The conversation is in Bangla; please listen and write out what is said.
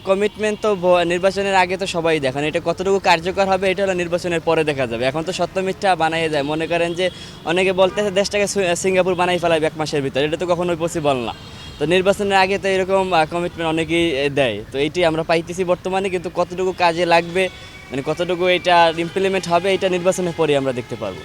কমিটমেন্ট তো নির্বাচনের আগে তো সবাই দেখেন, এটা কতটুকু কার্যকর হবে এটা হলো নির্বাচনের পরে দেখা যাবে। এখন তো সত্য মিথ্যা বানাই যায়, মনে করেন যে অনেকে বলতেছে দেশটাকে সিঙ্গাপুর বানাই ফেলাবে 1 মাসের ভিতরে, এটা তো কখনোই পসিবল না। তো নির্বাচনের আগে তো এরকম কমিটমেন্ট অনেকেই দেয়, তো এইটি আমরা পাইতেছি বর্তমানে, কিন্তু কতটুকু কাজে লাগবে, মানে কতটুকু এটা ইমপ্লিমেন্ট হবে এটা নির্বাচনের পরে আমরা দেখতে পারবো।